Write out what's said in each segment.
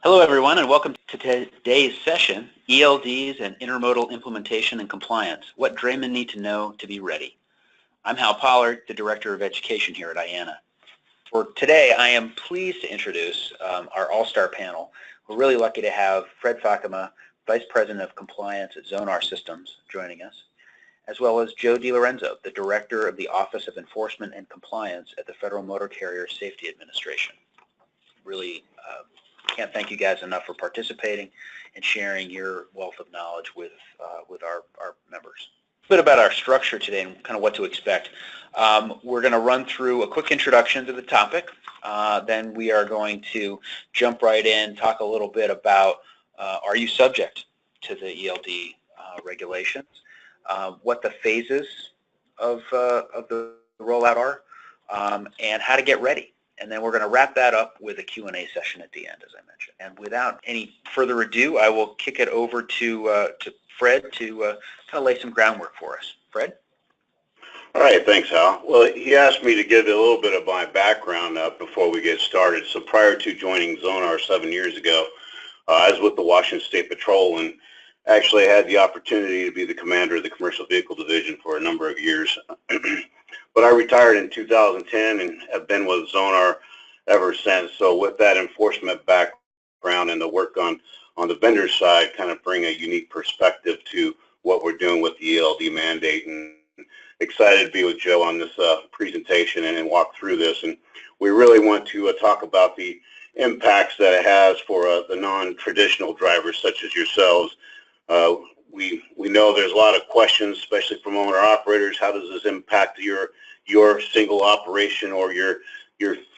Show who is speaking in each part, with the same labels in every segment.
Speaker 1: Hello everyone and welcome to today's session, ELDs and Intermodal Implementation and Compliance, what draymen need to know to be ready. I'm Hal Pollard, the Director of Education here at IANA. For today, I am pleased to introduce our all-star panel. We're really lucky to have Fred Fakema, Vice President of Compliance at Zonar Systems, joining us, as well as Joe DiLorenzo, the Director of the Office of Enforcement and Compliance at the Federal Motor Carrier Safety Administration. Really can't thank you guys enough for participating and sharing your wealth of knowledge with our members. A bit about our structure today and kind of what to expect. We're going to run through a quick introduction to the topic. Then we are going to jump right in, talk a little bit about are you subject to the ELD regulations, what the phases of the rollout are, and how to get ready. And then we're going to wrap that up with a Q&A session at the end, as I mentioned. And without any further ado, I will kick it over to Fred to kind of lay some groundwork for us. Fred?
Speaker 2: All right, thanks, Hal. Well, he asked me to give a little bit of my background before we get started. So prior to joining Zonar 7 years ago, I was with the Washington State Patrol and actually had the opportunity to be the commander of the Commercial Vehicle Division for a number of years. But I retired in 2010 and have been with Zonar ever since. So with that enforcement background and the work on the vendor side, kind of bring a unique perspective to what we're doing with the ELD mandate. And excited to be with Joe on this presentation and walk through this. And we really want to talk about the impacts that it has for the non-traditional drivers such as yourselves. We know there's a lot of questions, especially from owner-operators. How does this impact your single operation or your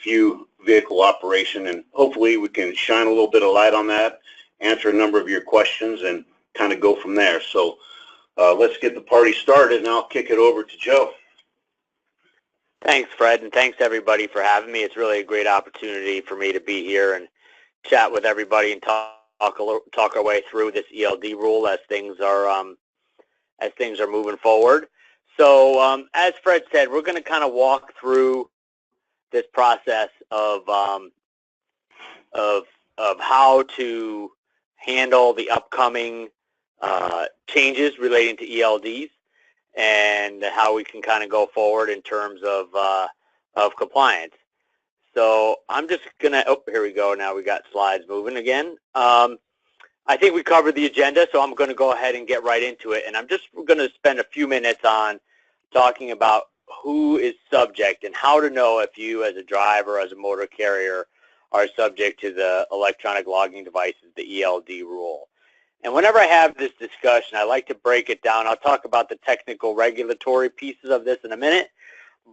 Speaker 2: few vehicle operation? And hopefully we can shine a little bit of light on that, answer a number of your questions, and kind of go from there. So let's get the party started, and I'll kick it over to Joe.
Speaker 3: Thanks, Fred, and thanks everybody for having me. It's really a great opportunity for me to be here and chat with everybody and talk our way through this ELD rule as things are moving forward. So as Fred said, we're going to kind of walk through this process of how to handle the upcoming changes relating to ELDs and how we can kind of go forward in terms of compliance. So I'm just going to, oh, here we go. Now we got slides moving again. I think we covered the agenda, so I'm going to go ahead and get right into it. And I'm just going to spend a few minutes on talking about who is subject and how to know if you as a driver, as a motor carrier, are subject to the electronic logging devices, the ELD rule. And whenever I have this discussion, I like to break it down. I'll talk about the technical regulatory pieces of this in a minute.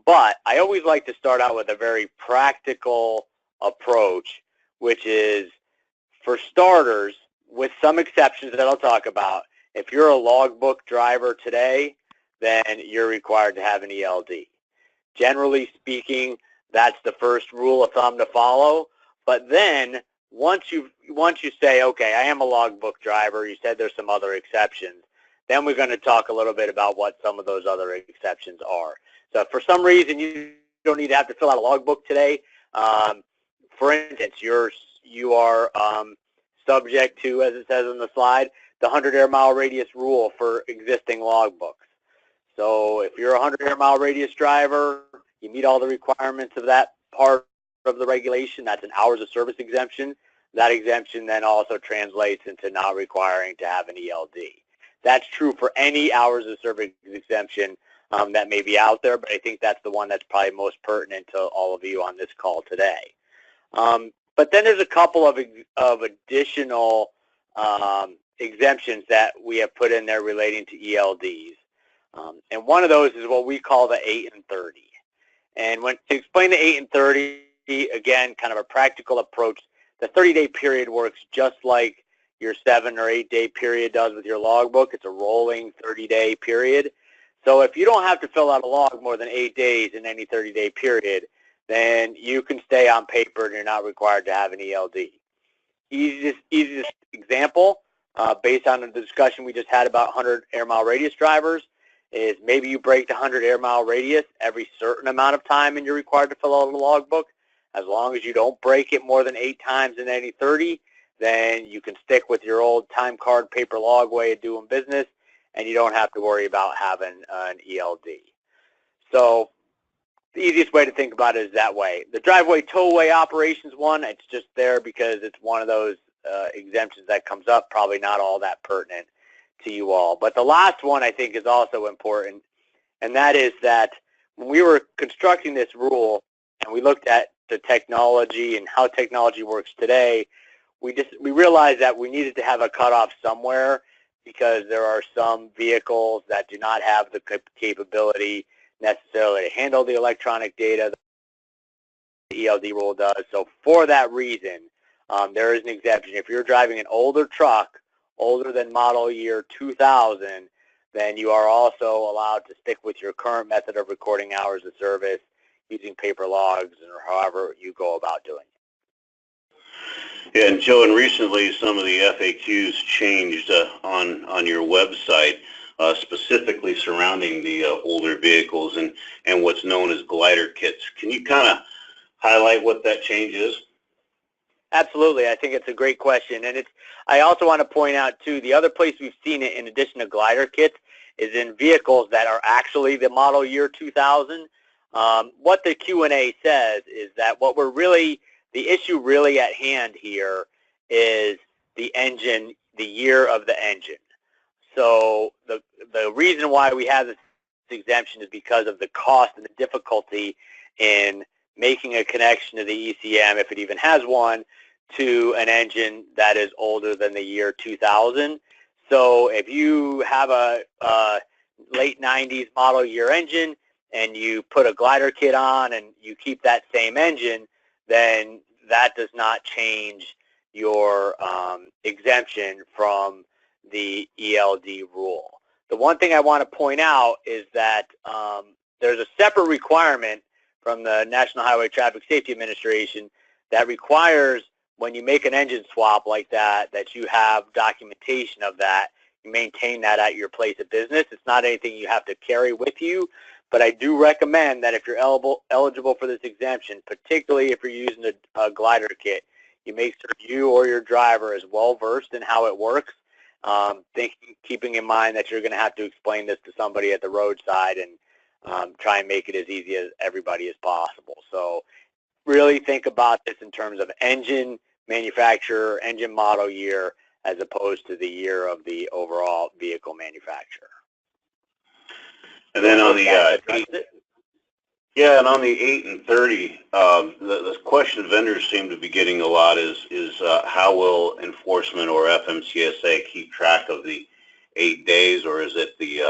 Speaker 3: But I always like to start out with a very practical approach, which is, for starters, with some exceptions that I'll talk about, if you're a logbook driver today, then you're required to have an ELD. Generally speaking, that's the first rule of thumb to follow. But then once you say, okay, I am a logbook driver, you said there's some other exceptions, then we're going to talk a little bit about what some of those other exceptions are. So if for some reason you don't need to have to fill out a logbook today, for instance, you are subject to, as it says on the slide, the 100 air mile radius rule for existing logbooks. So if you're a 100 air mile radius driver, you meet all the requirements of that part of the regulation. That's an hours of service exemption. That exemption then also translates into not requiring to have an ELD. That's true for any hours of service exemption that may be out there, but I think that's the one that's probably most pertinent to all of you on this call today. But then there's a couple of additional exemptions that we have put in there relating to ELDs. And one of those is what we call the 8 and 30. And to explain the 8 and 30, again, kind of a practical approach, the 30-day period works just like your 7 or 8 day period does with your logbook. It's a rolling 30-day period. So if you don't have to fill out a log more than 8 days in any 30-day period, then you can stay on paper and you're not required to have an ELD. Easiest example, based on the discussion we just had about 100 air mile radius drivers, is maybe you break the 100 air mile radius every certain amount of time and you're required to fill out a logbook. As long as you don't break it more than 8 times in any 30, then you can stick with your old time card paper log way of doing business, and you don't have to worry about having an ELD. So the easiest way to think about it is that way. The driveway towaway operations one, it's just there because it's one of those exemptions that comes up, probably not all that pertinent to you all. But the last one I think is also important, and that is that when we were constructing this rule and we looked at the technology and how technology works today, we realized that we needed to have a cutoff somewhere, because there are some vehicles that do not have the capability necessarily to handle the electronic data the ELD rule does. So for that reason, there is an exemption. If you're driving an older truck, older than model year 2000, then you are also allowed to stick with your current method of recording hours of service using paper logs or however you go about doing it.
Speaker 2: Yeah, and Joe, and recently some of the FAQs changed on your website, specifically surrounding the older vehicles and what's known as glider kits. Can you kind of highlight what that change is?
Speaker 3: Absolutely. I think it's a great question. And I also want to point out, too, the other place we've seen it in addition to glider kits is in vehicles that are actually the model year 2000. What the Q&A says is that the issue really at hand here is the engine, the year of the engine. So the reason why we have this exemption is because of the cost and the difficulty in making a connection to the ECM, if it even has one, to an engine that is older than the year 2000. So if you have a late 90s model year engine and you put a glider kit on and you keep that same engine, then that does not change your exemption from the ELD rule. The one thing I want to point out is that there's a separate requirement from the National Highway Traffic Safety Administration that requires when you make an engine swap like that, that you have documentation of that. You maintain that at your place of business. It's not anything you have to carry with you, but I do recommend that if you're eligible for this exemption, particularly if you're using a glider kit, you make sure you or your driver is well versed in how it works, keeping in mind that you're going to have to explain this to somebody at the roadside and try and make it as easy as everybody as possible. So really think about this in terms of engine manufacturer, engine model year, as opposed to the year of the overall vehicle manufacturer.
Speaker 2: And then on the 8 and 30, the question vendors seem to be getting a lot is how will enforcement or FMCSA keep track of the 8 days, or is it the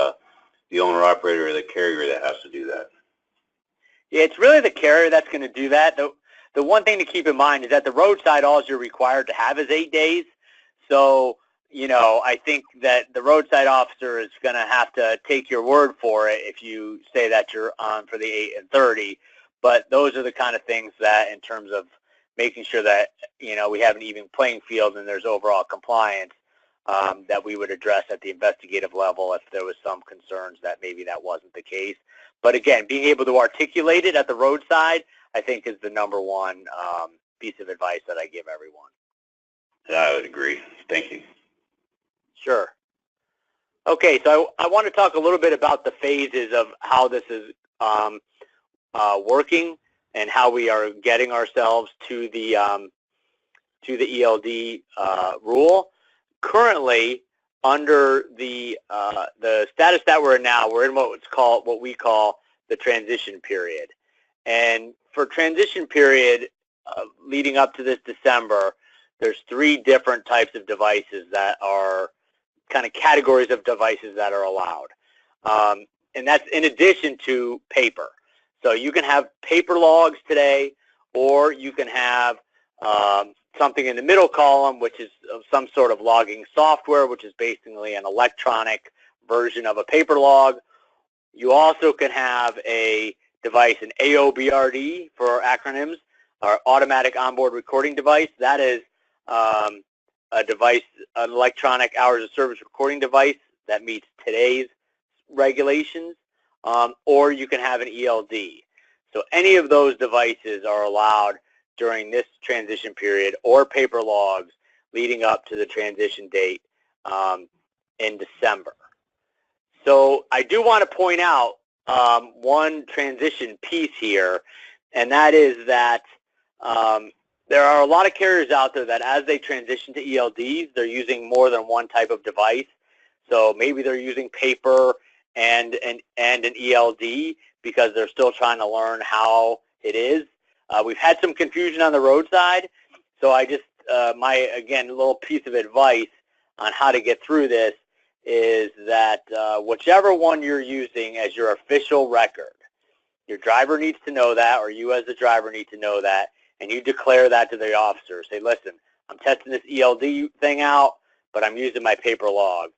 Speaker 2: owner operator or the carrier that has to do that?
Speaker 3: Yeah, it's really the carrier that's going to do that. The one thing to keep in mind is that the roadside, all you're required to have is 8 days. So, you know, I think that the roadside officer is going to have to take your word for it if you say that you're on for the 8 and 30. But those are the kind of things that, in terms of making sure that, you know, we have an even playing field and there's overall compliance, that we would address at the investigative level if there was some concerns that maybe that wasn't the case. But again, being able to articulate it at the roadside, I think, is the number one piece of advice that I give everyone.
Speaker 2: I would agree. Thank you.
Speaker 3: Sure. Okay, so I want to talk a little bit about the phases of how this is working and how we are getting ourselves to the ELD rule. Currently, under the status that we're in now, we're in what we call the transition period. And for transition period, leading up to this December, there's 3 different types of devices that are kind of categories of devices that are allowed. And that's in addition to paper. So you can have paper logs today, or you can have something in the middle column, which is some sort of logging software, which is basically an electronic version of a paper log. You also can have a device, an AOBRD for acronyms, or automatic onboard recording device. That is a device, an electronic hours of service recording device that meets today's regulations, or you can have an ELD. So any of those devices are allowed during this transition period, or paper logs, leading up to the transition date in December. So I do want to point out one transition piece here, and that is that there are a lot of carriers out there that as they transition to ELDs, they're using more than one type of device. So maybe they're using paper and an ELD because they're still trying to learn how it is. We've had some confusion on the roadside, so I just, again, a little piece of advice on how to get through this is that whichever one you're using as your official record, your driver needs to know that, or you as the driver need to know that, and you declare that to the officer. Say, listen, I'm testing this ELD thing out, but I'm using my paper log.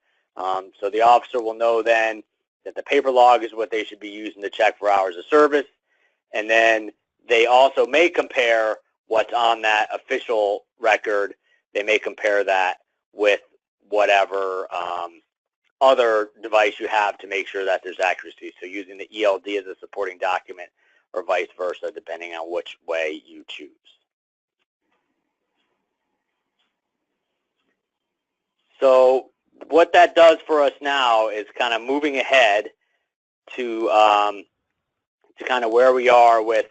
Speaker 3: So the officer will know then that the paper log is what they should be using to check for hours of service, and then they also may compare what's on that official record. They may compare that with whatever other device you have to make sure that there's accuracy. So using the ELD as a supporting document or vice versa, depending on which way you choose. So what that does for us now is kind of moving ahead to kind of where we are with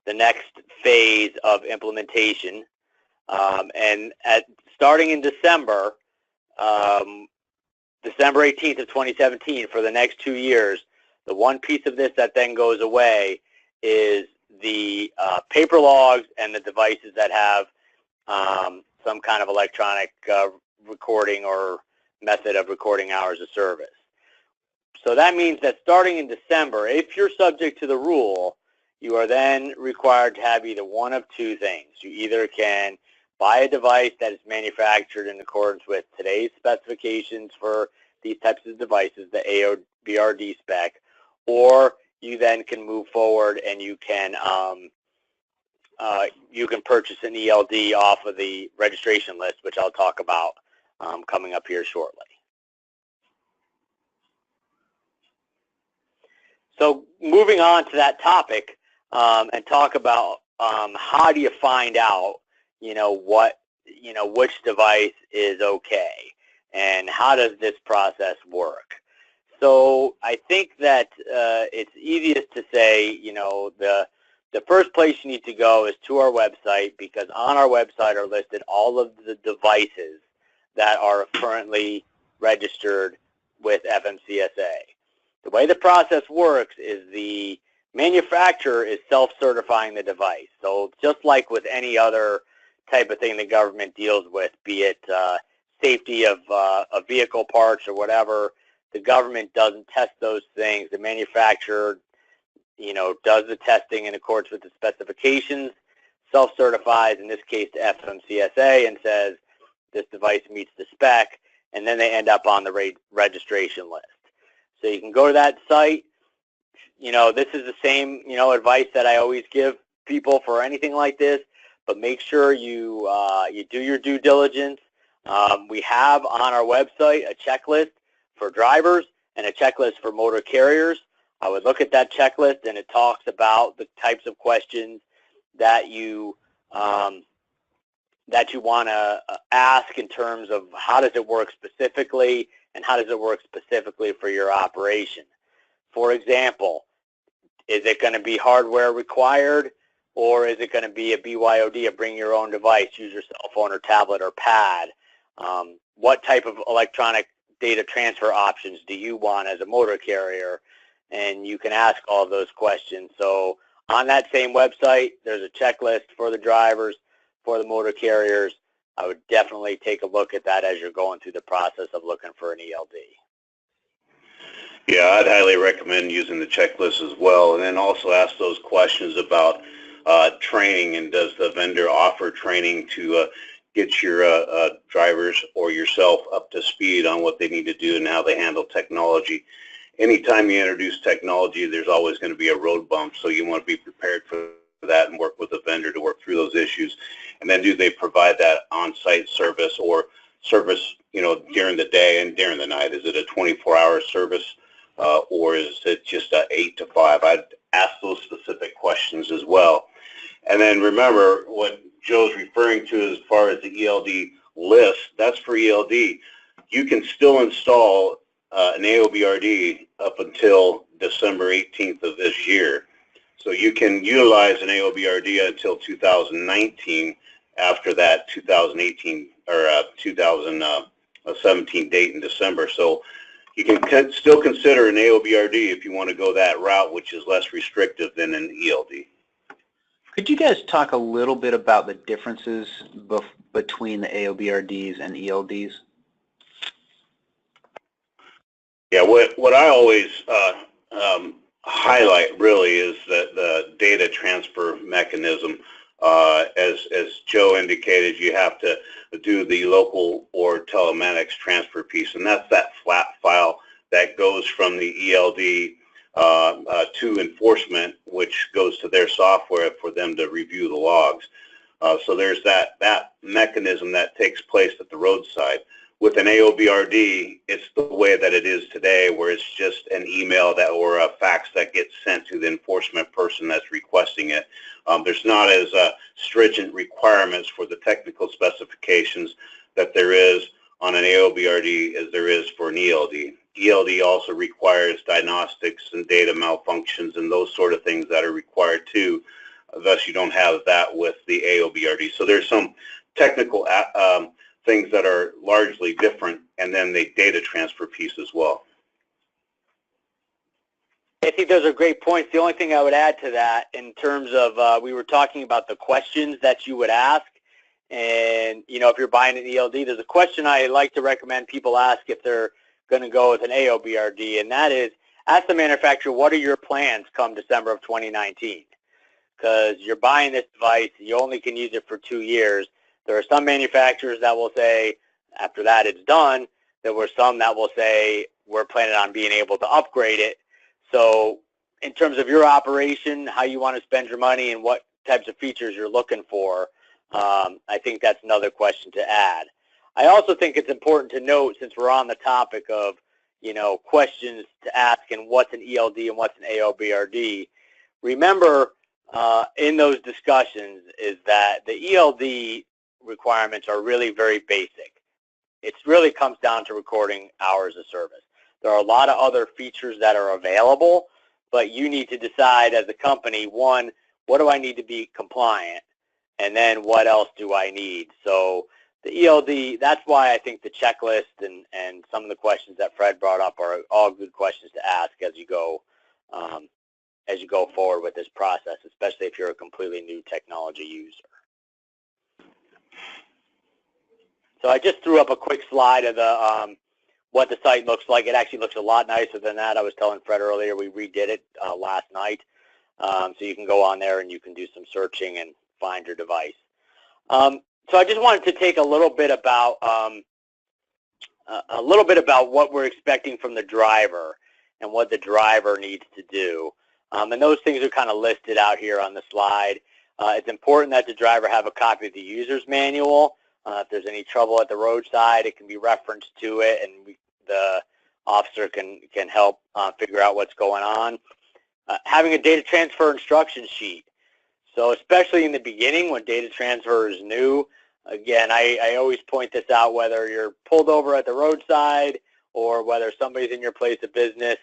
Speaker 3: the next phase of implementation. And starting in December, December 18th of 2017, for the next 2 years, the one piece of this that then goes away is the paper logs and the devices that have some kind of electronic recording or method of recording hours of service. So that means that starting in December, if you're subject to the rule, you are then required to have either one of two things. You either can buy a device that is manufactured in accordance with today's specifications for these types of devices, the AOBRD spec, or you then can move forward and you can purchase an ELD off of the registration list, which I'll talk about coming up here shortly. So moving on to that topic and talk about how do you find out, which device is okay and how does this process work. So I think that it's easiest to say, the first place you need to go is to our website, because on our website are listed all of the devices that are currently registered with FMCSA. The way the process works is the manufacturer is self-certifying the device. So just like with any other type of thing the government deals with, be it safety of vehicle parts or whatever, the government doesn't test those things. The manufacturer, does the testing in accordance with the specifications, self-certifies, in this case to FMCSA, and says this device meets the spec, and then they end up on the registration list. So you can go to that site. This is the same, advice that I always give people for anything like this, but make sure you do your due diligence. We have on our website a checklist for drivers and a checklist for motor carriers. I would look at that checklist, and it talks about the types of questions that you want to ask in terms of how does it work specifically, and how does it work specifically for your operation. For example, is it going to be hardware required, or is it going to be a BYOD, a bring your own device, use your cell phone or tablet or pad? What type of electronic data transfer options do you want as a motor carrier? And you can ask all of those questions. So on that same website, there's a checklist for the drivers, for the motor carriers. I would definitely take a look at that as you're going through the process of looking for an ELD.
Speaker 2: Yeah, I'd highly recommend using the checklist as well, and then also ask those questions about training, and does the vendor offer training to get your drivers or yourself up to speed on what they need to do and how they handle technology. Anytime you introduce technology, there's always going to be a road bump, so you want to be prepared for that and work with the vendor to work through those issues. And then do they provide that on-site service or service, during the day and during the night? Is it a 24-hour service or is it just a 8 to 5? I'd ask those specific questions as well. And then remember what Joe's referring to as far as the ELD list, that's for ELD. You can still install an AOBRD up until December 18th of this year. So you can utilize an AOBRD until 2019 after that 2018 or 2017 date in December. So you can still consider an AOBRD if you want to go that route, which is less restrictive than an ELD.
Speaker 1: Could you guys talk a little bit about the differences between the AOBRDs and ELDs?
Speaker 2: Yeah, what I always highlight really is that the data transfer mechanism. As Joe indicated, you have to do the local or telematics transfer piece, and that's that flat file that goes from the ELD to enforcement, which goes to their software for them to review the logs. So there's that mechanism that takes place at the roadside. With an AOBRD, it's the way that it is today, where it's just an email that or a fax that gets sent to the enforcement person that's requesting it. There's not as stringent requirements for the technical specifications that there is on an AOBRD as there is for an ELD. ELD also requires diagnostics and data malfunctions and those sort of things that are required too. Thus, you don't have that with the AOBRD. So there's some technical things that are largely different, and then the data transfer piece as well.
Speaker 3: I think those are great points. The only thing I would add to that in terms of, we were talking about the questions that you would ask, and if you're buying an ELD, there's a question I like to recommend people ask if they're going to go with an AOBRD, and that is, ask the manufacturer, what are your plans come December of 2019? Because you're buying this device, you only can use it for 2 years. There are some manufacturers that will say, after that it's done. There were some that will say, we're planning on being able to upgrade it. So in terms of your operation, how you want to spend your money and what types of features you're looking for, I think that's another question to add. I also think it's important to note, since we're on the topic of, questions to ask and what's an ELD and what's an AOBRD, remember in those discussions is that the ELD requirements are really very basic. It really comes down to recording hours of service. There are a lot of other features that are available, but you need to decide as a company, one, what do I need to be compliant? And then what else do I need? So the ELD, that's why I think the checklist and some of the questions that Fred brought up are all good questions to ask as you go forward with this process, especially if you're a completely new technology user. So I just threw up a quick slide of the what the site looks like. It actually looks a lot nicer than that. I was telling Fred earlier, we redid it last night. So you can go on there and you can do some searching and find your device. So I just wanted to take a little bit about what we're expecting from the driver and what the driver needs to do. And those things are kind of listed out here on the slide. It's important that the driver have a copy of the user's manual. If there's any trouble at the roadside, it can be referenced to it, and the officer can help figure out what's going on. Having a data transfer instruction sheet. So especially in the beginning when data transfer is new, again, I always point this out, whether you're pulled over at the roadside or whether somebody's in your place of business,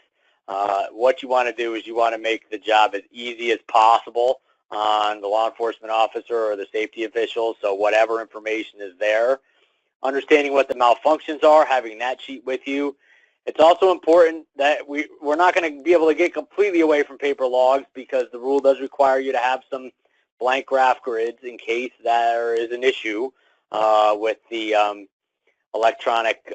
Speaker 3: what you want to do is you want to make the job as easy as possible on the law enforcement officer or the safety official, so whatever information is there. Understanding what the malfunctions are, having that sheet with you. It's also important that we're not going to be able to get completely away from paper logs, because the rule does require you to have some blank graph grids in case there is an issue with the electronic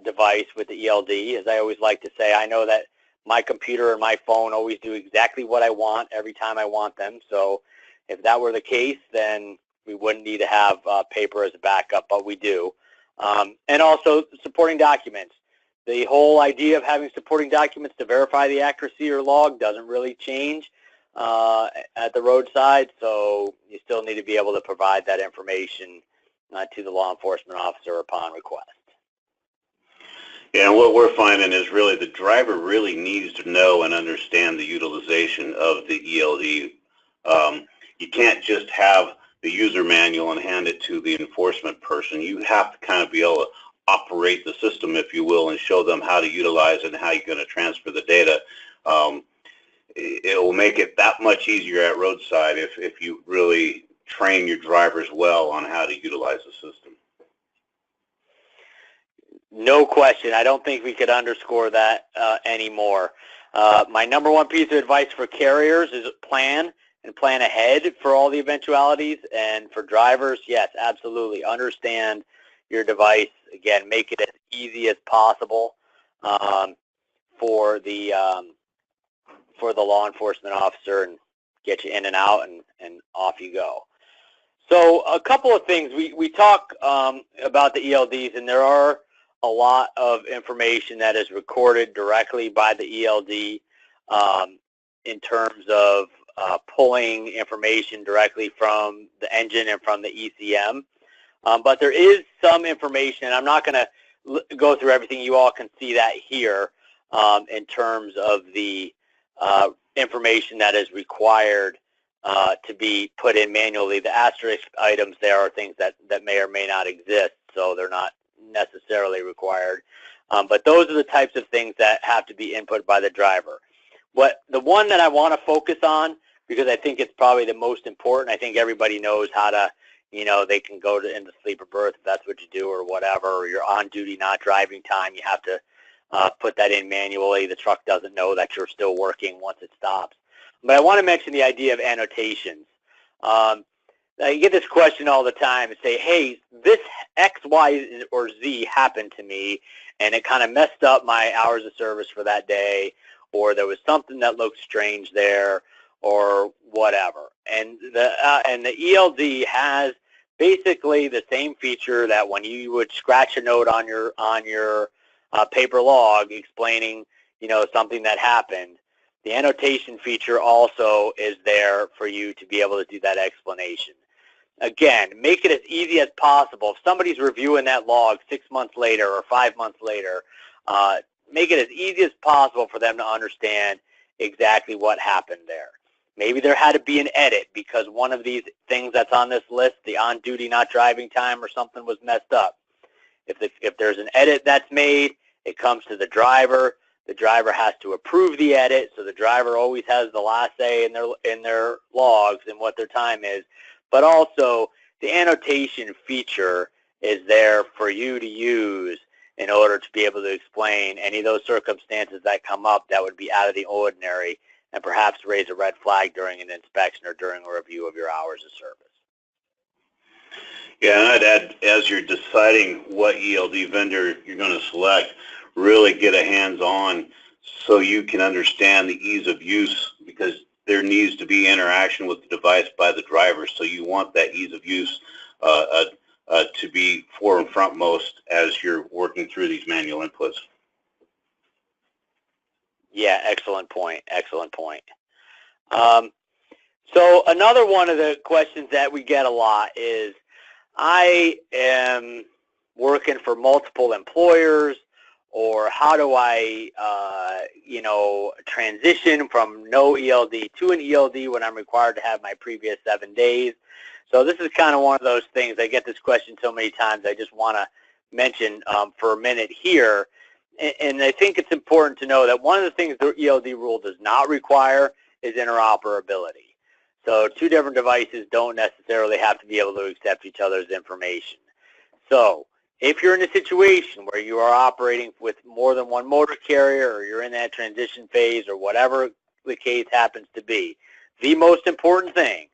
Speaker 3: device with the ELD. As I always like to say, I know that my computer and my phone always do exactly what I want every time I want them. So if that were the case, then we wouldn't need to have paper as a backup, but we do. And also supporting documents. The whole idea of having supporting documents to verify the accuracy or log doesn't really change at the roadside, so you still need to be able to provide that information to the law enforcement officer upon request.
Speaker 2: Yeah, and what we're finding is really the driver really needs to know and understand the utilization of the ELD. You can't just have user manual and hand it to the enforcement person. You have to kind of be able to operate the system, if you will, and show them how to utilize it and how you're going to transfer the data. It will make it that much easier at roadside if you really train your drivers well on how to utilize the system.
Speaker 3: No question. I don't think we could underscore that anymore. My number one piece of advice for carriers is plan and plan ahead for all the eventualities. And for drivers, yes, absolutely. Understand your device. Again, make it as easy as possible for the law enforcement officer, and get you in and out, and off you go. So a couple of things. We talk about the ELDs, and there are a lot of information that is recorded directly by the ELD in terms of pulling information directly from the engine and from the ECM. But there is some information, and I'm not going to go through everything. You all can see that here in terms of the information that is required to be put in manually. The asterisk items there are things that may or may not exist, so they're not necessarily required. But those are the types of things that have to be input by the driver. The one that I want to focus on, because I think it's probably the most important, I think everybody knows how to, they can go into sleeper berth if that's what you do, or whatever, or you're on duty, not driving time. You have to put that in manually. The truck doesn't know that you're still working once it stops. But I want to mention the idea of annotations. I get this question all the time and say, hey, this X, Y, or Z happened to me, and it kind of messed up my hours of service for that day, or there was something that looked strange there, or whatever. And the ELD has basically the same feature that when you would scratch a note on your paper log explaining, something that happened. The annotation feature also is there for you to be able to do that explanation. Again, make it as easy as possible. If somebody's reviewing that log 6 months later or 5 months later, make it as easy as possible for them to understand exactly what happened there. Maybe there had to be an edit because one of these things that's on this list, the on-duty not driving time or something, was messed up. If there's an edit that's made, it comes to the driver. The driver has to approve the edit, so the driver always has the last say in their logs and what their time is. But also, the annotation feature is there for you to use in order to be able to explain any of those circumstances that come up that would be out of the ordinary and perhaps raise a red flag during an inspection or during a review of your hours of service.
Speaker 2: Yeah, and I'd add, as you're deciding what ELD vendor you're going to select, really get a hands-on so you can understand the ease of use, because there needs to be interaction with the device by the driver. So you want that ease of use to be fore and frontmost as you're working through these manual inputs.
Speaker 3: Yeah, excellent point. Excellent point. So another one of the questions that we get a lot is, I am working for multiple employers, or how do I, transition from no ELD to an ELD when I'm required to have my previous 7 days? So this is kind of one of those things. I get this question so many times, I just want to mention for a minute here. And I think it's important to know that one of the things the ELD rule does not require is interoperability. So two different devices don't necessarily have to be able to accept each other's information. So if you're in a situation where you are operating with more than one motor carrier, or you're in that transition phase, or whatever the case happens to be, the most important thing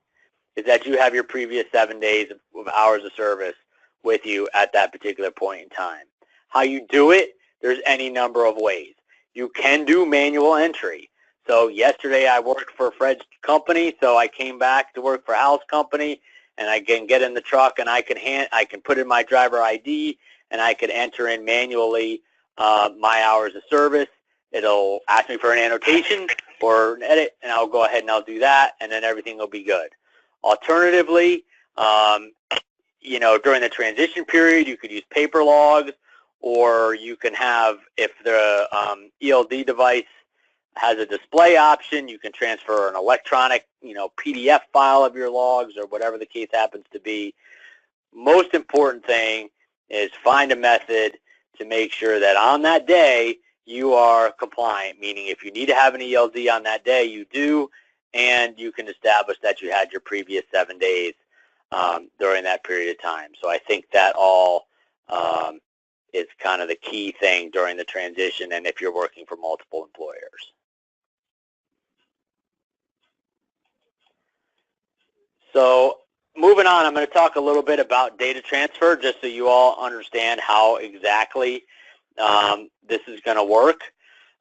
Speaker 3: is that you have your previous 7 days of hours of service with you at that particular point in time. How you do it, there's any number of ways. You can do manual entry. So yesterday I worked for Fred's company, so I came back to work for Hal's company, and I can get in the truck and I can put in my driver ID, and I can enter in manually my hours of service. It'll ask me for an annotation or an edit, and I'll go ahead and I'll do that, and then everything will be good. Alternatively, during the transition period, you could use paper logs, or you can have, if the ELD device has a display option. You can transfer an electronic, PDF file of your logs or whatever the case happens to be. Most important thing is find a method to make sure that on that day you are compliant, meaning if you need to have an ELD on that day, you do, and you can establish that you had your previous 7 days during that period of time. So I think that all is kind of the key thing during the transition, and if you're working for multiple employers. So moving on, I'm going to talk a little bit about data transfer, just so you all understand how exactly this is going to work.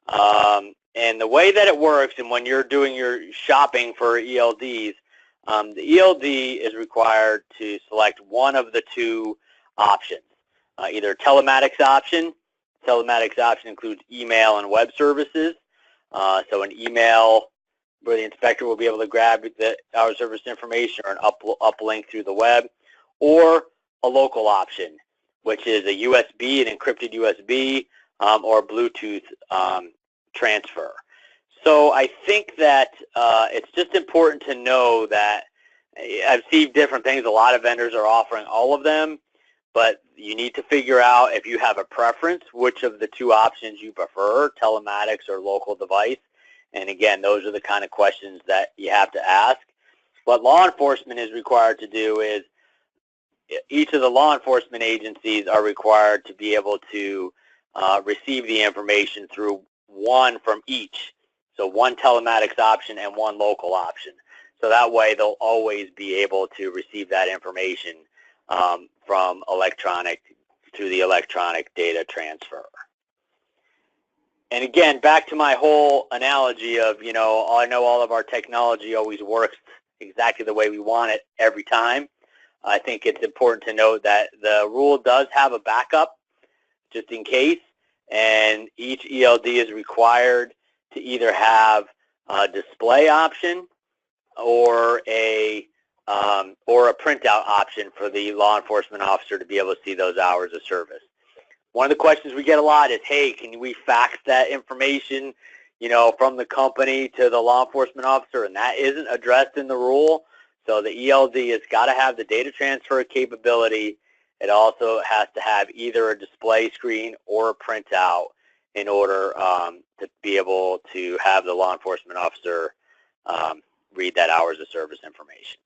Speaker 3: And the way that it works, and when you're doing your shopping for ELDs, the ELD is required to select one of the two options, either telematics option. Telematics option includes email and web services. So an email where the inspector will be able to grab the hour service information or an uplink through the web, or a local option, which is a USB, an encrypted USB, or Bluetooth transfer. So I think that it's just important to know that I've seen different things. A lot of vendors are offering all of them, but you need to figure out if you have a preference, which of the two options you prefer, telematics or local device. And again, those are the kind of questions that you have to ask. What law enforcement is required to do is each of the law enforcement agencies are required to be able to receive the information through one from each. So one telematics option and one local option. So that way they'll always be able to receive that information from through the electronic data transfer. And again, back to my whole analogy of, I know all of our technology always works exactly the way we want it every time. I think it's important to note that the rule does have a backup just in case, and each ELD is required to either have a display option or a printout option for the law enforcement officer to be able to see those hours of service. One of the questions we get a lot is, hey, can we fax that information, from the company to the law enforcement officer? And that isn't addressed in the rule. So the ELD has got to have the data transfer capability. It also has to have either a display screen or a printout in order to be able to have the law enforcement officer read that hours of service information.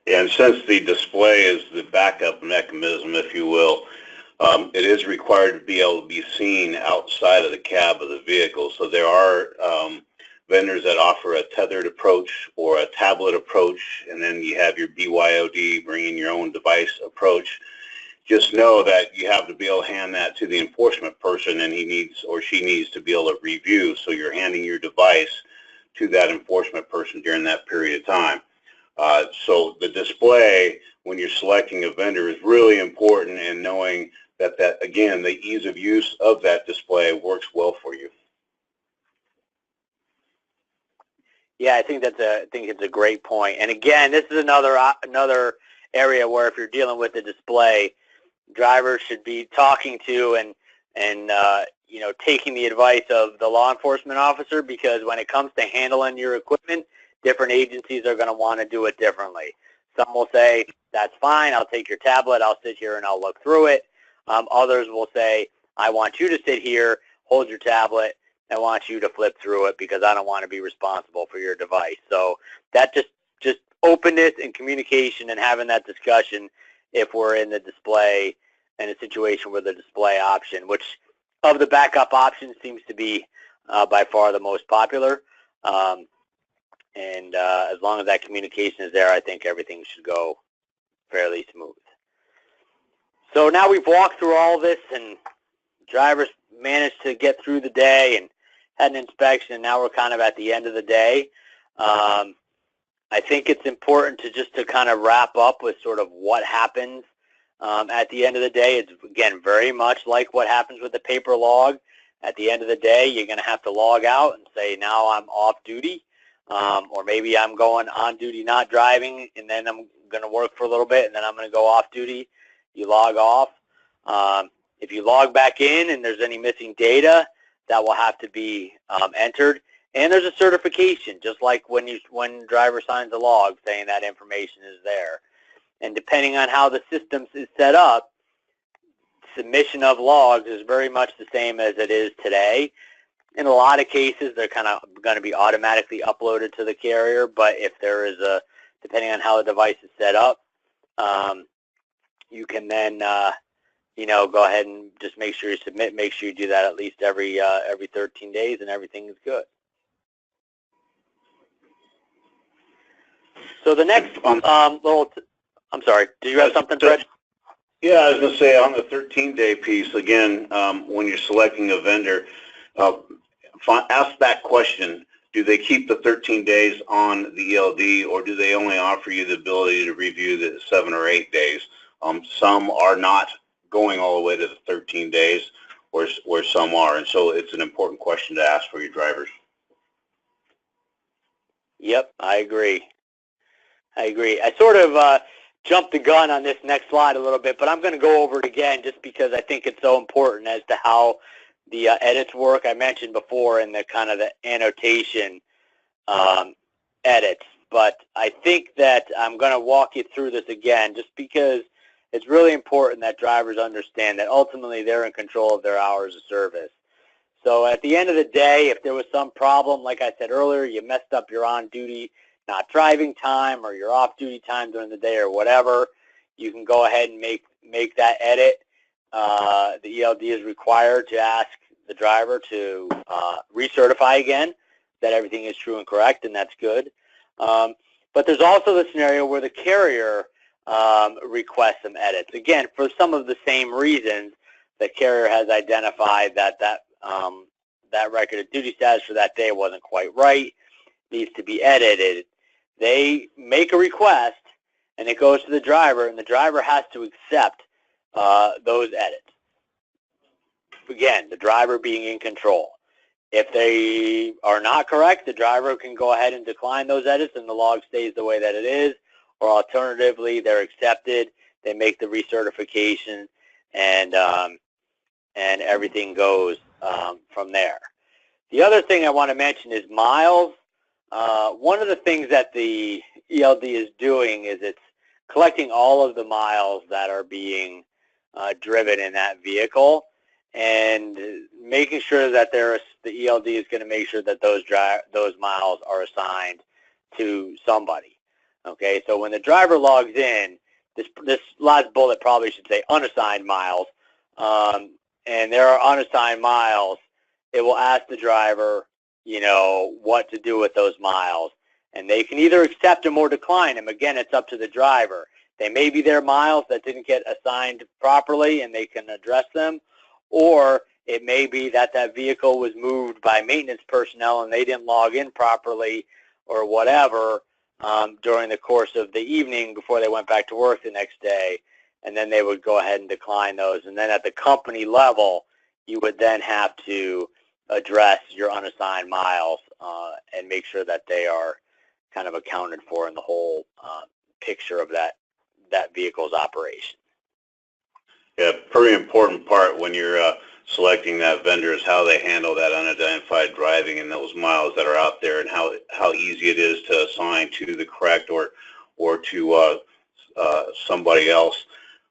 Speaker 2: And since the display is the backup mechanism, if you will, it is required to be able to be seen outside of the cab of the vehicle. So there are vendors that offer a tethered approach or a tablet approach, and then you have your BYOD, bringing your own device approach. Just know that you have to be able to hand that to the enforcement person, and he needs or she needs to be able to review. So you're handing your device to that enforcement person during that period of time. So the display, when you're selecting a vendor, is really important, and knowing that again, the ease of use of that display works well for you.
Speaker 3: Yeah, I think it's a great point. And again, this is another area where if you're dealing with the display, drivers should be talking to and taking the advice of the law enforcement officer, because when it comes to handling your equipment, different agencies are going to want to do it differently. Some will say, that's fine, I'll take your tablet, I'll sit here and I'll look through it. Others will say, I want you to sit here, hold your tablet, I want you to flip through it because I don't want to be responsible for your device. So that just openness and communication and having that discussion if we're in the display, in a situation where the display option, which of the backup options seems to be by far the most popular. And as long as that communication is there, I think everything should go fairly smooth. So now we've walked through all this, and drivers managed to get through the day and had an inspection, and now we're kind of at the end of the day. I think it's important to kind of wrap up with sort of what happens at the end of the day. It's, again, very much like what happens with the paper log. At the end of the day, you're going to have to log out and say, now I'm off duty. Or maybe I'm going on duty, not driving, and then I'm going to work for a little bit, and then I'm going to go off duty. You log off. If you log back in and there's any missing data, that will have to be entered. And there's a certification, just like when driver signs a log saying that information is there. And depending on how the system is set up, submission of logs is very much the same as it is today. In a lot of cases, they're kind of going to be automatically uploaded to the carrier, but if there is depending on how the device is set up, you can then, go ahead and just make sure you submit, make sure you do that at least every 13 days, and everything is good. So the next I'm sorry, did you have something, Fred?
Speaker 2: Yeah, I was going to say on the 13-day piece, again, when you're selecting a vendor, ask that question. Do they keep the 13 days on the ELD, or do they only offer you the ability to review the 7 or 8 days? Some are not going all the way to the 13 days, where some are, and so it's an important question to ask for your drivers.
Speaker 3: Yep, I agree. I sort of jumped the gun on this next slide a little bit, but I'm going to go over it again just because I think it's so important as to how the edits work. I mentioned before in the kind of the annotation edits, but I think that I'm going to walk you through this again just because it's really important that drivers understand that ultimately they're in control of their hours of service. So at the end of the day, if there was some problem, like I said earlier, you messed up your on-duty not driving time or your off-duty time during the day or whatever, you can go ahead and make that edit. The ELD is required to ask the driver to recertify again that everything is true and correct, and that's good. But there's also the scenario where the carrier requests some edits. Again, for some of the same reasons, the carrier has identified that that record of duty status for that day wasn't quite right, needs to be edited. They make a request, and it goes to the driver, and the driver has to accept those edits. Again, the driver being in control. If they are not correct, the driver can go ahead and decline those edits, and the log stays the way that it is, or alternatively, they're accepted, they make the recertification, and everything goes from there. The other thing I want to mention is miles. One of the things that the ELD is doing is it's collecting all of the miles that are being driven in that vehicle and making sure that the ELD is going to make sure that those miles are assigned to somebody. Okay, so when the driver logs in, this last bullet probably should say unassigned miles, and there are unassigned miles, it will ask the driver, what to do with those miles. And they can either accept them or decline them. Again, it's up to the driver. They may be their miles that didn't get assigned properly and they can address them, or it may be that that vehicle was moved by maintenance personnel and they didn't log in properly or whatever during the course of the evening before they went back to work the next day, and then they would go ahead and decline those. And then at the company level, you would then have to address your unassigned miles and make sure that they are kind of accounted for in the whole picture of that vehicle's operation.
Speaker 2: Yeah, pretty important part when you're selecting that vendor is how they handle that unidentified driving and those miles that are out there, and how easy it is to assign to the correct or to somebody else.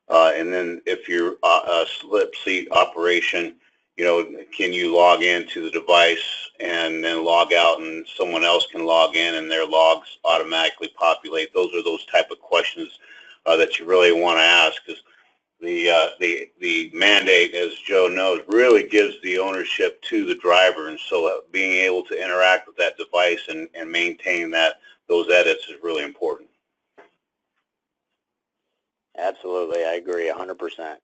Speaker 2: And then if you're a slip seat operation, can you log into the device and then log out and someone else can log in and their logs automatically populate? Those are those type of questions that you really want to ask, because the mandate, as Joe knows, really gives the ownership to the driver, and so being able to interact with that device and maintain those edits is really important.
Speaker 3: Absolutely, I agree 100%.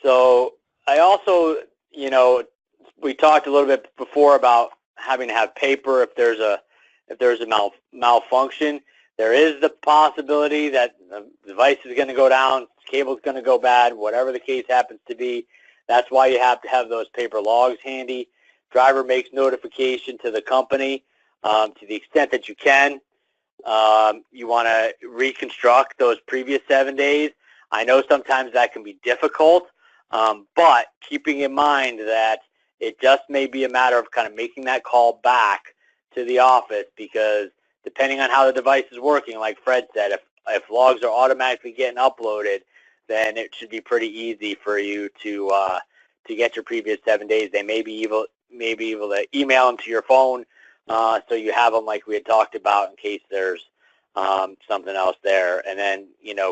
Speaker 3: So I also, we talked a little bit before about having to have paper if there's a malfunction. There is the possibility that the device is going to go down, cable is going to go bad, whatever the case happens to be. That's why you have to have those paper logs handy. Driver makes notification to the company to the extent that you can. You want to reconstruct those previous 7 days. I know sometimes that can be difficult, But keeping in mind that it just may be a matter of kind of making that call back to the office, because depending on how the device is working, like Fred said, if logs are automatically getting uploaded, then it should be pretty easy for you to get your previous 7 days. They may be able to email them to your phone, so you have them like we had talked about in case there's something else there, and then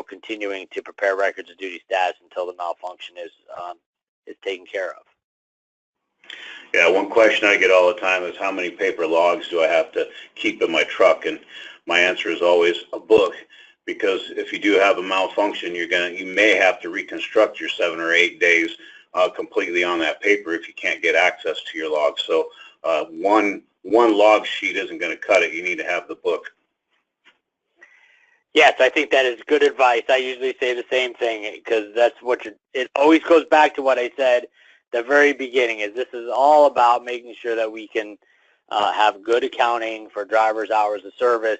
Speaker 3: continuing to prepare records of duty status until the malfunction is taken care of.
Speaker 2: Yeah, one question I get all the time is how many paper logs do I have to keep in my truck? And my answer is always a book, because if you do have a malfunction, you may have to reconstruct your 7 or 8 days completely on that paper if you can't get access to your logs. So one log sheet isn't going to cut it. You need to have the book.
Speaker 3: Yes, I think that is good advice. I usually say the same thing, because that's what it always goes back to what I said at the very beginning, is this is all about making sure that we can have good accounting for drivers' hours of service,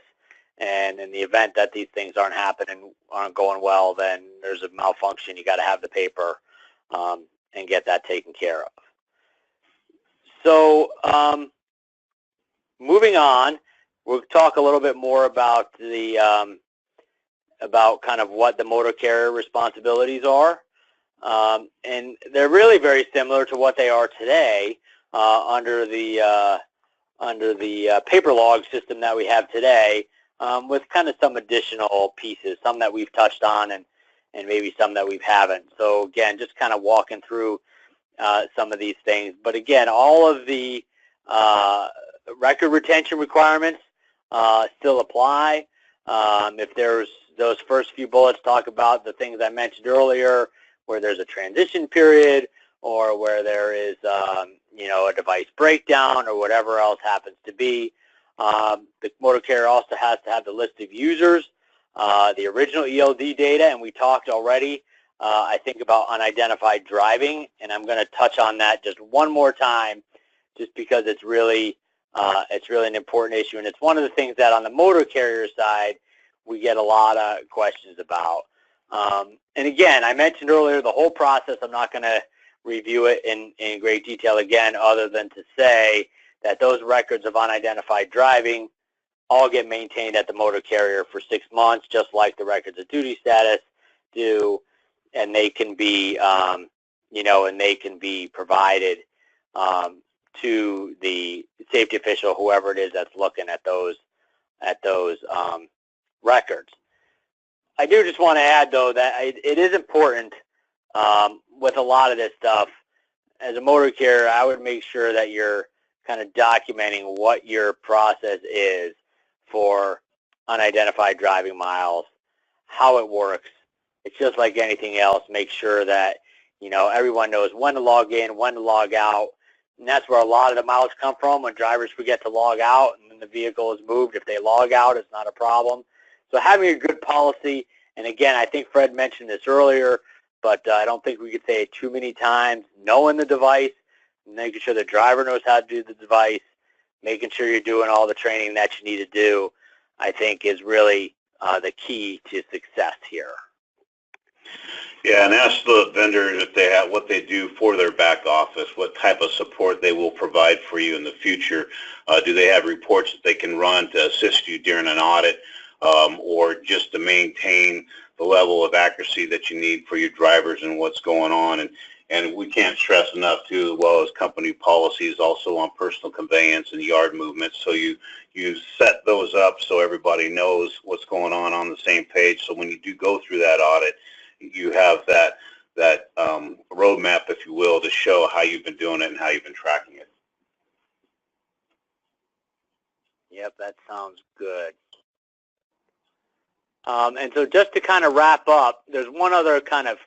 Speaker 3: and in the event that these things aren't happening, aren't going well, then there's a malfunction. You got to have the paper and get that taken care of. So moving on, we'll talk a little bit more about the about kind of what the motor carrier responsibilities are, and they're really very similar to what they are today under the paper log system that we have today, with kind of some additional pieces, some that we've touched on and maybe some that we haven't. So again, just kind of walking through some of these things. But again, all of the record retention requirements still apply. If there's those first few bullets talk about the things I mentioned earlier, where there's a transition period, or where there is a device breakdown, or whatever else happens to be. The motor carrier also has to have the list of users, the original ELD data, and we talked already, I think, about unidentified driving, and I'm going to touch on that just one more time, just because it's really an important issue, and it's one of the things that on the motor carrier side we get a lot of questions about. And again, I mentioned earlier the whole process. I'm not going to review it in great detail again, other than to say that those records of unidentified driving all get maintained at the motor carrier for 6 months, just like the records of duty status do, and they can be, and they can be provided to the safety official, whoever it is that's looking at those records. I do just want to add, though, that it is important with a lot of this stuff. As a motor carrier, I would make sure that you're kind of documenting what your process is for unidentified driving miles, how it works. It's just like anything else. Make sure that everyone knows when to log in, when to log out, and that's where a lot of the miles come from, when drivers forget to log out and then the vehicle is moved. If they log out, it's not a problem. So having a good policy, and again, I think Fred mentioned this earlier, but I don't think we could say it too many times, knowing the device, making sure the driver knows how to do the device, making sure you're doing all the training that you need to do, I think is really the key to success here.
Speaker 2: Yeah, and ask the vendor if they have what they do for their back office, what type of support they will provide for you in the future. Do they have reports that they can run to assist you during an audit, or just to maintain the level of accuracy that you need for your drivers and what's going on? And we can't stress enough, too, as well as company policies also on personal conveyance and yard movement. So you set those up so everybody knows what's going on the same page. So when you do go through that audit, you have that roadmap, if you will, to show how you've been doing it and how you've been tracking it.
Speaker 3: Yep, that sounds good. And so just to kind of wrap up, there's one other kind of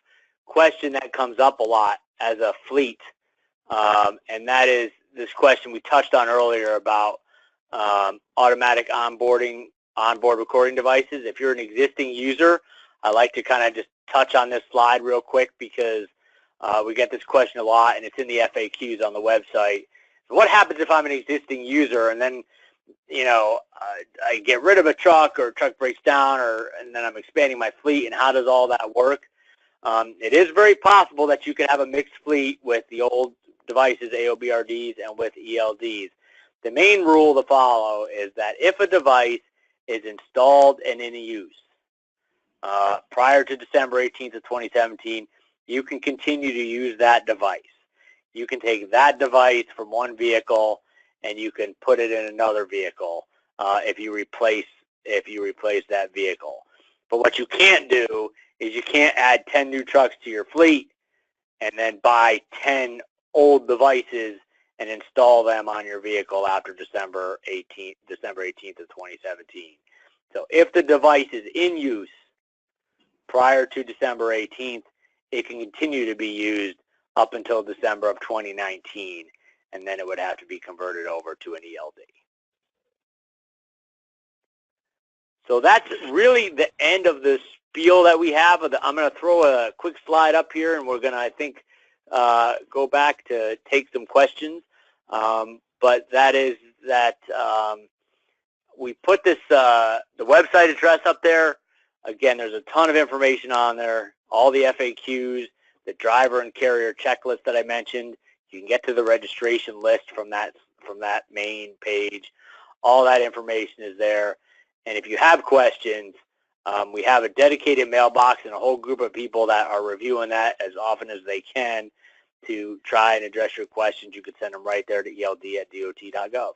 Speaker 3: question that comes up a lot as a fleet, and that is this question we touched on earlier about automatic onboard recording devices. If you're an existing user, I like to kind of just touch on this slide real quick, because we get this question a lot, and it's in the FAQs on the website. So what happens if I'm an existing user and then I get rid of a truck, or a truck breaks down, and then I'm expanding my fleet, and how does all that work? It is very possible that you can have a mixed fleet with the old devices, AOBRDs, and with ELDs. The main rule to follow is that if a device is installed and in use prior to December 18th of 2017, you can continue to use that device. You can take that device from one vehicle and you can put it in another vehicle if you replace that vehicle. But what you can't do is you can't add 10 new trucks to your fleet and then buy 10 old devices and install them on your vehicle after December 18th of 2017. So if the device is in use prior to December 18th, it can continue to be used up until December of 2019, and then it would have to be converted over to an ELD. So that's really the end of the spiel that we have. I'm going to throw a quick slide up here, and we're going to, I think, go back to take some questions. But that is that we put this the website address up there. Again, there's a ton of information on there, all the FAQs, the driver and carrier checklist that I mentioned. You can get to the registration list from that main page. All that information is there. And if you have questions, we have a dedicated mailbox and a whole group of people that are reviewing that as often as they can to try and address your questions. You can send them right there to eld@dot.gov.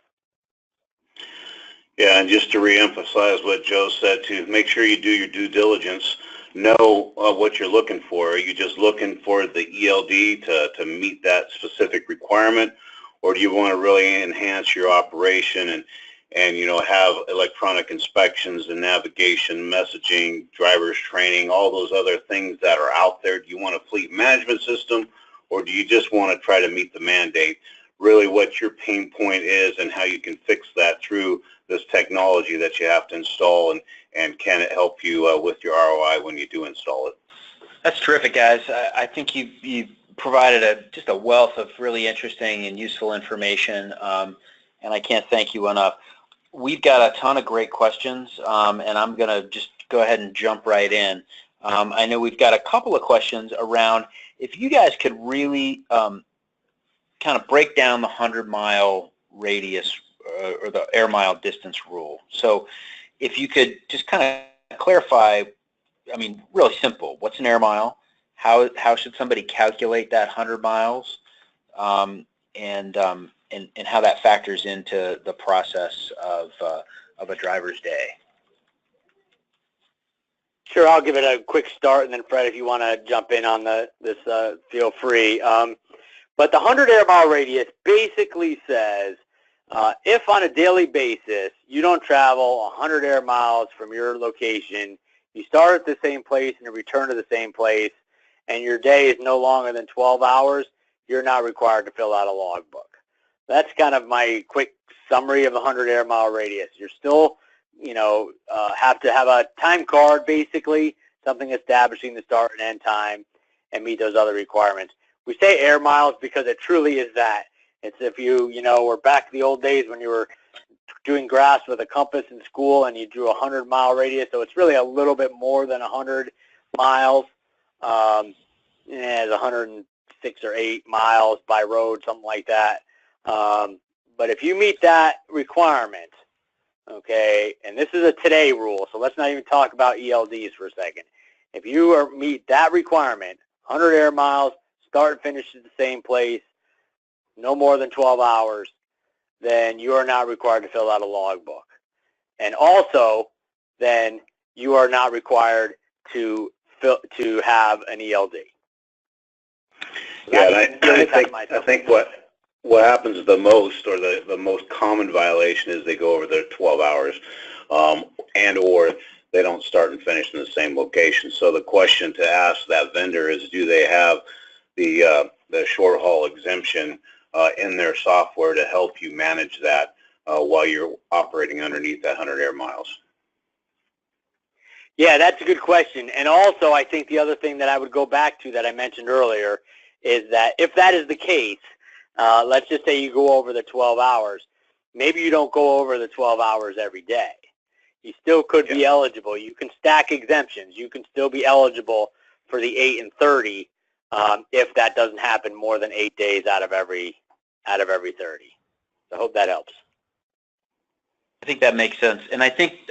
Speaker 2: Yeah, and just to reemphasize what Joe said, to make sure you do your due diligence, know what you're looking for. Are you just looking for the ELD to meet that specific requirement, or do you want to really enhance your operation and you know, have electronic inspections and navigation, messaging, driver's training, all those other things that are out there? Do you want a fleet management system, or do you just want to try to meet the mandate? Really what your pain point is and how you can fix that through this technology that you have to install, and can it help you with your ROI when you do install it?
Speaker 1: That's terrific, guys. I think you provided just a wealth of really interesting and useful information, and I can't thank you enough. We've got a ton of great questions, and I'm going to just go ahead and jump right in. I know we've got a couple of questions around if you guys could really kind of break down the 100-mile radius or the air mile distance rule. So if you could just kind of clarify, I mean, really simple, what's an air mile? How should somebody calculate that 100 miles? And how that factors into the process of a driver's day.
Speaker 3: Sure, I'll give it a quick start, and then Fred, if you want to jump in on this, feel free. But the 100 air mile radius basically says if on a daily basis you don't travel 100 air miles from your location, you start at the same place and you return to the same place, and your day is no longer than 12 hours, you're not required to fill out a logbook. That's kind of my quick summary of the 100 air mile radius. You're still, you know, have to have a time card, basically, something establishing the start and end time, and meet those other requirements. We say air miles because it truly is that. It's if you know, we're back to the old days when you were doing graphs with a compass in school and you drew a 100-mile radius, so it's really a little bit more than 100 miles. It's 106 or 8 miles by road, something like that. But if you meet that requirement, okay, and this is a today rule, so let's not even talk about ELDs for a second. If you meet that requirement, 100 air miles, start and finish at the same place, no more than 12 hours, then you are not required to fill out a logbook. And also, then you are not required to have an ELD.
Speaker 2: Yeah, and I think what happens the most, or the most common violation, is they go over their 12 hours, and or they don't start and finish in the same location. So the question to ask that vendor is, do they have the short haul exemption in their software to help you manage that while you're operating underneath that 100 air miles?
Speaker 3: Yeah, that's a good question. And also, I think the other thing that I would go back to that I mentioned earlier is that if that is the case, let's just say you go over the 12 hours, maybe you don't go over the 12 hours every day. You still could be eligible. You can stack exemptions. You can still be eligible for the 8 and 30 if that doesn't happen more than 8 days out of every 30. So I hope that helps.
Speaker 1: I think that makes sense. And I think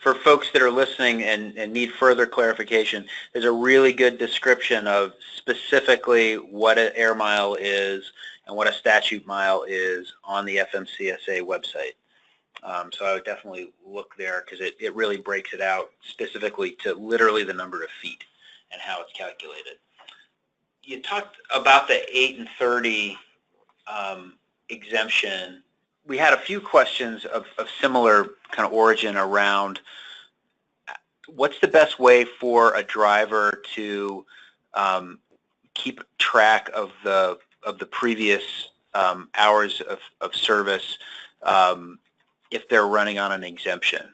Speaker 1: for folks that are listening and need further clarification, there's a really good description of specifically what an air mile is and what a statute mile is on the FMCSA website. So I would definitely look there because it really breaks it out specifically to literally the number of feet and how it's calculated. You talked about the 8 and 30 exemption. We had a few questions of similar kind of origin around what's the best way for a driver to keep track of the previous hours of service if they're running on an exemption.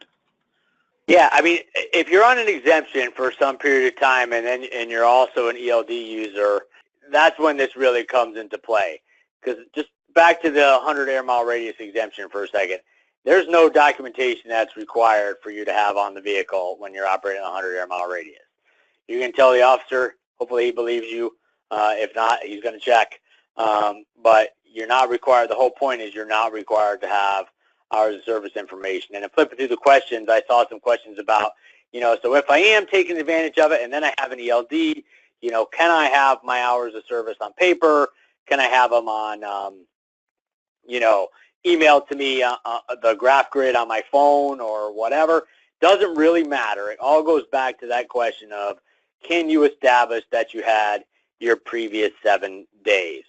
Speaker 3: Yeah, I mean, if you're on an exemption for some period of time and you're also an ELD user, that's when this really comes into play. Because just back to the 100 air mile radius exemption for a second, there's no documentation that's required for you to have on the vehicle when you're operating a 100 air mile radius. You can tell the officer, hopefully he believes you. If not, he's going to check. But you're not required. The whole point is you're not required to have hours of service information. And flipping through the questions, I saw some questions about, so if I am taking advantage of it and then I have an ELD, can I have my hours of service on paper? Can I have them on, emailed to me the graph grid on my phone or whatever? Doesn't really matter. It all goes back to that question of, can you establish that you had your previous 7 days?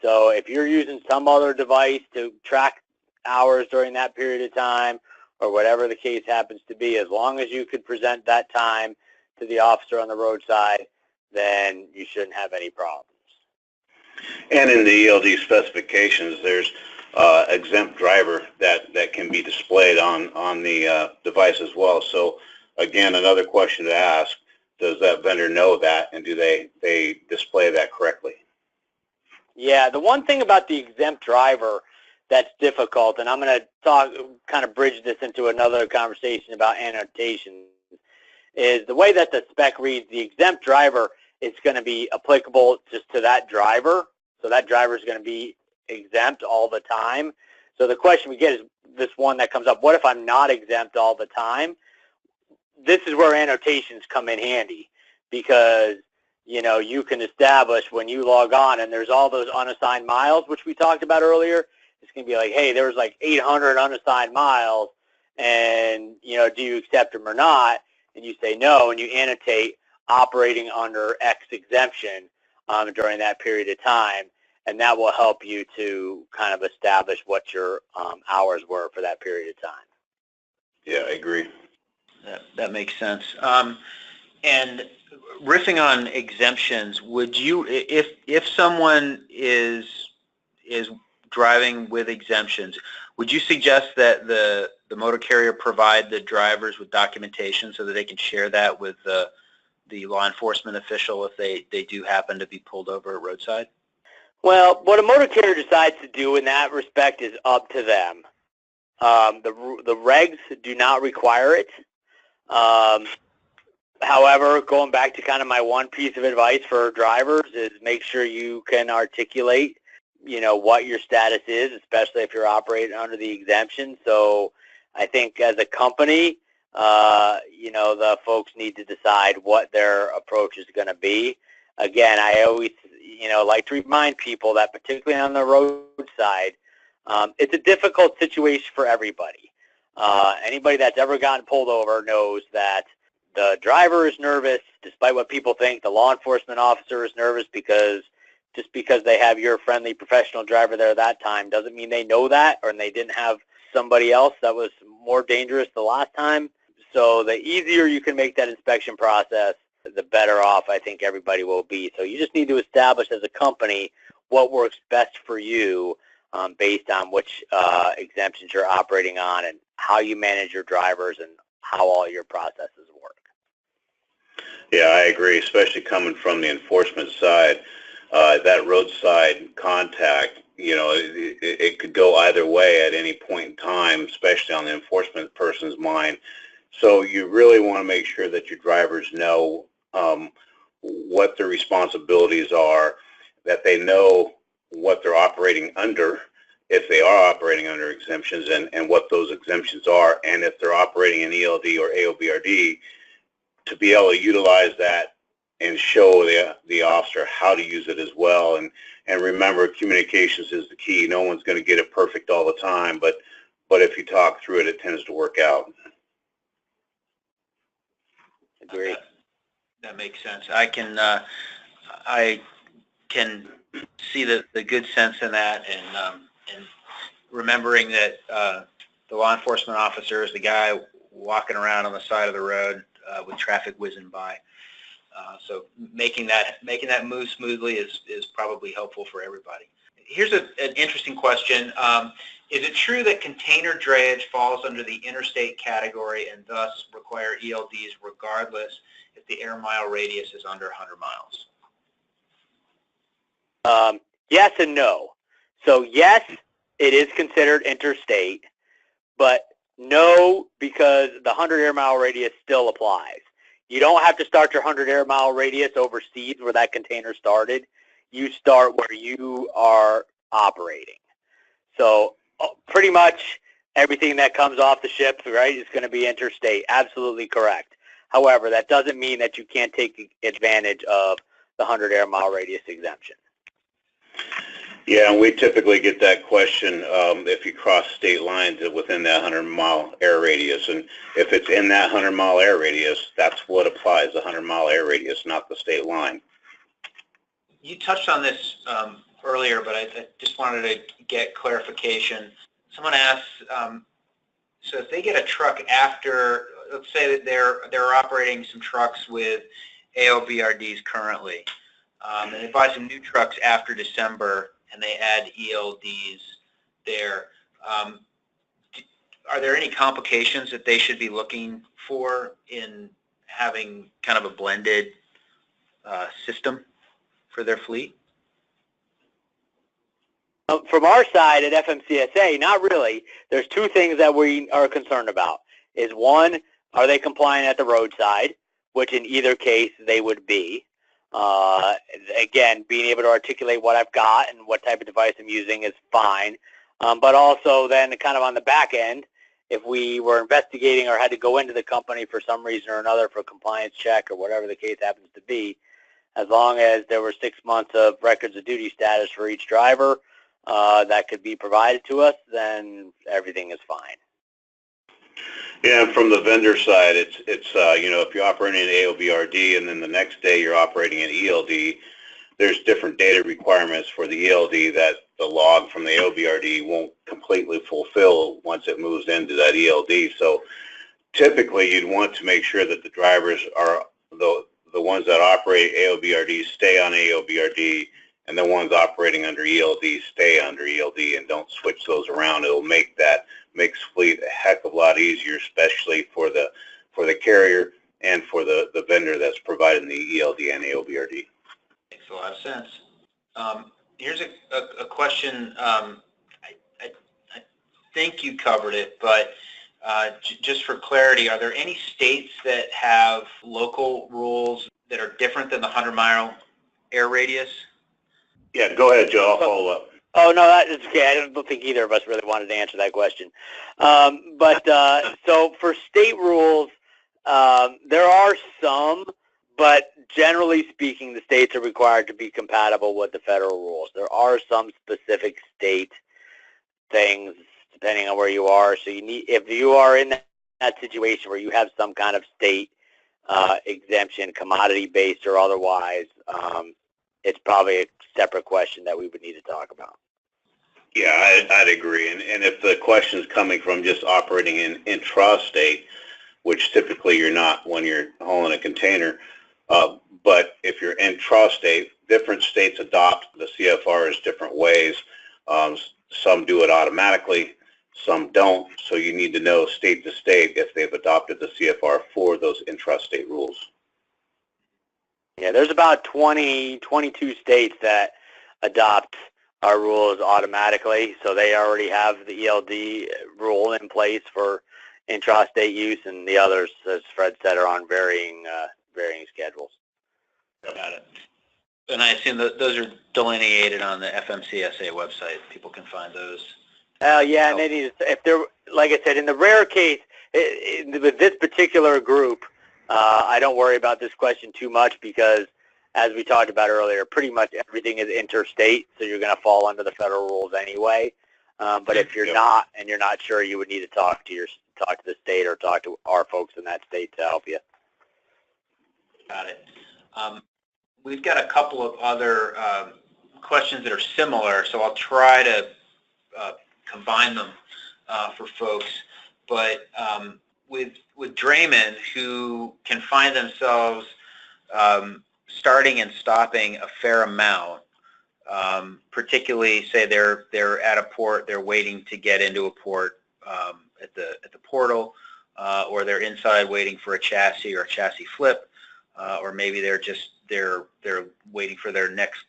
Speaker 3: So if you're using some other device to track hours during that period of time or whatever the case happens to be, as long as you could present that time to the officer on the roadside, then you shouldn't have any problems.
Speaker 2: And in the ELD specifications, there's exempt driver that can be displayed on the device as well. So again, another question to ask, does that vendor know that, and do they display that correctly?
Speaker 3: Yeah, the one thing about the exempt driver that's difficult, and I'm going to kind of bridge this into another conversation about annotations, is the way that the spec reads, the exempt driver is going to be applicable just to that driver. So that driver is going to be exempt all the time. So the question we get is this one that comes up, what if I'm not exempt all the time? This is where annotations come in handy because, you can establish when you log on and there's all those unassigned miles, which we talked about earlier. It's going to be like, hey, there was like 800 unassigned miles, and, do you accept them or not? And you say no, and you annotate operating under X exemption during that period of time, and that will help you to kind of establish what your hours were for that period of time.
Speaker 2: Yeah, I agree.
Speaker 1: That makes sense. And riffing on exemptions, would you, if someone is driving with exemptions, would you suggest that the motor carrier provide the drivers with documentation so that they can share that with the law enforcement official if they do happen to be pulled over at roadside?
Speaker 3: Well, what a motor carrier decides to do in that respect is up to them. The regs do not require it. However, going back to kind of my one piece of advice for drivers is make sure you can articulate, what your status is, especially if you're operating under the exemption. So I think as a company, the folks need to decide what their approach is going to be. Again, I always, like to remind people that particularly on the roadside, it's a difficult situation for everybody. Anybody that's ever gotten pulled over knows that the driver is nervous, despite what people think. The law enforcement officer is nervous because just because they have your friendly professional driver there that time doesn't mean they know that, or they didn't have somebody else that was more dangerous the last time. So the easier you can make that inspection process, the better off I think everybody will be. So you just need to establish as a company what works best for you based on which exemptions you're operating on and how you manage your drivers and how all your processes work.
Speaker 2: Yeah, I agree, especially coming from the enforcement side. That roadside contact, it could go either way at any point in time, especially on the enforcement person's mind. So you really want to make sure that your drivers know what their responsibilities are, that they know what they're operating under, if they are operating under exemptions, and what those exemptions are, and if they're operating in ELD or AOBRD, to be able to utilize that and show the officer how to use it as well. And remember, communications is the key. No one's going to get it perfect all the time, but if you talk through it, it tends to work out.
Speaker 3: Agree.
Speaker 1: That makes sense. I can see the good sense in that, and remembering that the law enforcement officer is the guy walking around on the side of the road with traffic whizzing by. So making that move smoothly is probably helpful for everybody. Here's an interesting question. Is it true that container drayage falls under the interstate category and thus require ELDs regardless if the air mile radius is under 100 miles?
Speaker 3: Yes and no. So yes, it is considered interstate, but no, because the 100 air mile radius still applies. You don't have to start your 100 air mile radius overseas where that container started. You start where you are operating. So pretty much everything that comes off the ship, right, is going to be interstate. Absolutely correct. However, that doesn't mean that you can't take advantage of the 100 air mile radius exemption.
Speaker 2: Yeah, and we typically get that question if you cross state lines within that 100-mile air radius. And if it's in that 100-mile air radius, that's what applies, the 100-mile air radius, not the state line.
Speaker 1: You touched on this earlier, but I just wanted to get clarification. Someone asked, so if they get a truck after, let's say that they're operating some trucks with AOBRDs currently, and they buy some new trucks after December, and they add ELDs there. Are there any complications that they should be looking for in having kind of a blended system for their fleet?
Speaker 3: From our side at FMCSA, not really. There's two things that we are concerned about. Is one, are they compliant at the roadside, which in either case they would be. Again, being able to articulate what I've got and what type of device I'm using is fine. But also then kind of on the back end, if we were investigating or had to go into the company for some reason or another for a compliance check or whatever the case happens to be, as long as there were 6 months of records of duty status for each driver that could be provided to us, then everything is fine.
Speaker 2: Yeah, and from the vendor side, it's you know, if you're operating in AOBRD and then the next day you're operating in ELD, there's different data requirements for the ELD that the log from the AOBRD won't completely fulfill once it moves into that ELD. So typically you'd want to make sure that the drivers are the ones that operate AOBRD stay on AOBRD, and the ones operating under ELD stay under ELD, and don't switch those around. It'll make that mixed fleet a heck of a lot easier, especially for the carrier and for the vendor that's providing the ELD and AOBRD.
Speaker 1: Makes a lot of sense. Here's a question. I think you covered it, but just for clarity, are there any states that have local rules that are different than the 100-mile air radius?
Speaker 2: Yeah, go ahead, Joe. I'll follow up.
Speaker 3: Oh, no, that is okay. I don't think either of us really wanted to answer that question. So for state rules, there are some, but generally speaking, the states are required to be compatible with the federal rules. There are some specific state things depending on where you are. So you need, if you are in that situation where you have some kind of state exemption, commodity-based or otherwise, it's probably a separate question that we would need to talk about.
Speaker 2: Yeah, I'd agree. And if the question is coming from just operating in intrastate, which typically you're not when you're hauling a container, but if you're intrastate, different states adopt the CFRs different ways. Some do it automatically, some don't. So you need to know state to state if they've adopted the CFR for those intrastate rules.
Speaker 3: Yeah, there's about 22 states that adopt our rules automatically, so they already have the ELD rule in place for intrastate use, and the others, as Fred said, are on varying schedules.
Speaker 1: Got And I assume that those are delineated on the FMCSA website. People can find those.
Speaker 3: Yeah, and they need to, if they're, like I said, in the rare case, with this particular group, I don't worry about this question too much because, as we talked about earlier, pretty much everything is interstate, so you're going to fall under the federal rules anyway. But if you're not, and you're not sure, you would need to talk to the state or talk to our folks in that state to help you.
Speaker 1: Got it. We've got a couple of other questions that are similar, so I'll try to combine them for folks. But with draymen who can find themselves starting and stopping a fair amount, particularly say they're at a port, they're waiting to get into a port at the portal, or they're inside waiting for a chassis or a chassis flip, or maybe they're waiting for their next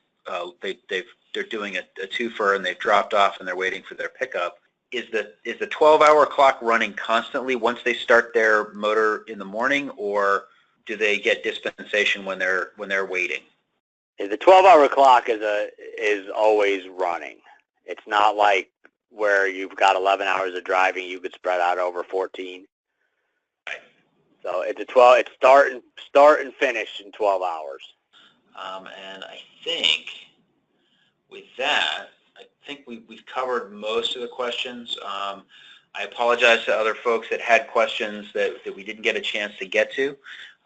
Speaker 1: they're doing a twofer and they've dropped off and they're waiting for their pickup. Is the 12-hour clock running constantly once they start their motor in the morning, or do they get dispensation when they're waiting?
Speaker 3: The 12-hour clock is always running. It's not like where you've got 11 hours of driving you could spread out over 14.
Speaker 1: Right.
Speaker 3: So it's start and finish in 12 hours.
Speaker 1: And I think with that, I think we've covered most of the questions. I apologize to other folks that had questions that we didn't get a chance to get to.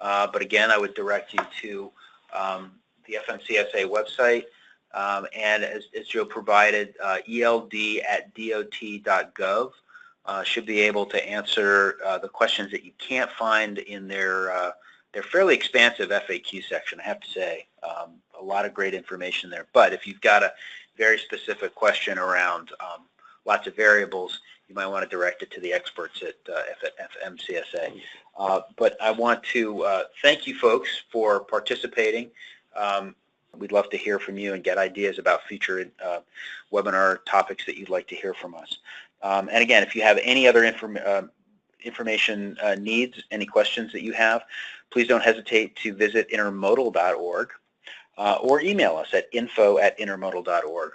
Speaker 1: But again, I would direct you to the FMCSA website. And as Joe provided, eld@dot.gov should be able to answer the questions that you can't find in their fairly expansive FAQ section, I have to say. A lot of great information there. But if you've got a very specific question around lots of variables, you might want to direct it to the experts at FMCSA. But I want to thank you folks for participating. We'd love to hear from you and get ideas about future webinar topics that you'd like to hear from us. And again, if you have any other information needs, any questions that you have, please don't hesitate to visit intermodal.org or email us at info@intermodal.org.